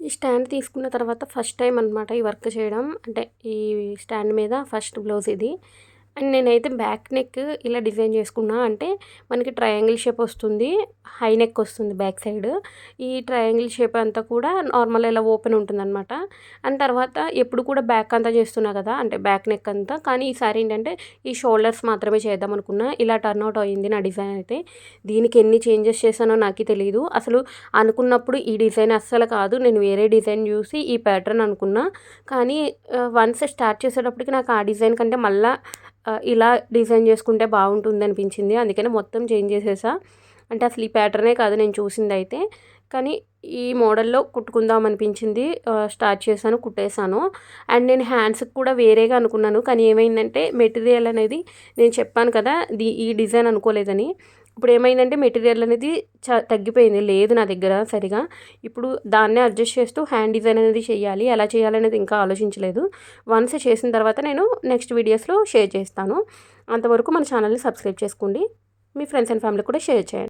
ఈ స్టాండ్ తీసుకున్న తర్వాత ఫస్ట్ టైం అనమాట ఈ వర్క్ చేయడం. అంటే ఈ స్టాండ్ మీద ఫస్ట్ బ్లౌజ్ ఇది. అండ్ నేనైతే బ్యాక్ నెక్ ఇలా డిజైన్ చేసుకున్నా. అంటే మనకి ట్రయాంగిల్ షేప్ వస్తుంది, హై నెక్ వస్తుంది బ్యాక్ సైడ్. ఈ ట్రయాంగిల్ షేప్ అంతా కూడా నార్మల్ ఇలా ఓపెన్ ఉంటుందన్నమాట. అండ్ తర్వాత ఎప్పుడు కూడా బ్యాక్ అంతా చేస్తున్నా కదా, అంటే బ్యాక్ నెక్ అంతా. కానీ ఈసారి ఏంటంటే ఈ షోల్డర్స్ మాత్రమే చేద్దాం అనుకున్నా. ఇలా టర్న్ అవుట్ అయింది నా డిజైన్ అయితే. దీనికి ఎన్ని చేంజెస్ చేశానో నాకే తెలీదు. అసలు అనుకున్నప్పుడు ఈ డిజైన్ అస్సలు కాదు, నేను వేరే డిజైన్ చూసి ఈ ప్యాటర్న్ అనుకున్నా. కానీ వన్స్ స్టార్ట్ చేసేటప్పటికి నాకు ఆ డిజైన్ కంటే మళ్ళీ ఇలా డిజైన్ చేసుకుంటే బాగుంటుంది అనిపించింది. అందుకని మొత్తం చేంజ్ చేసేసా. అంటే అసలు ఈ ప్యాటర్నే కాదు నేను చూసిందైతే. కానీ ఈ మోడల్లో కుట్టుకుందాం అనిపించింది. స్టార్ట్ చేశాను, కుట్టేశాను. అండ్ నేను హ్యాండ్స్కి కూడా వేరేగా అనుకున్నాను. కానీ ఏమైందంటే మెటీరియల్ అనేది నేను చెప్పాను కదా, ఈ డిజైన్ అనుకోలేదని. ఇప్పుడు ఏమైందంటే మెటీరియల్ అనేది తగ్గిపోయింది, లేదు నా దగ్గర సరిగా. ఇప్పుడు దాన్నే అడ్జస్ట్ చేస్తూ హ్యాండ్ డిజైన్ అనేది చేయాలి. ఎలా చేయాలనేది ఇంకా ఆలోచించలేదు. వన్స్ చేసిన తర్వాత నేను నెక్స్ట్ వీడియోస్లో షేర్ చేస్తాను. అంతవరకు మన ఛానల్ని సబ్స్క్రైబ్ చేసుకోండి. మీ ఫ్రెండ్స్ అండ్ ఫ్యామిలీ కూడా షేర్ చేయండి.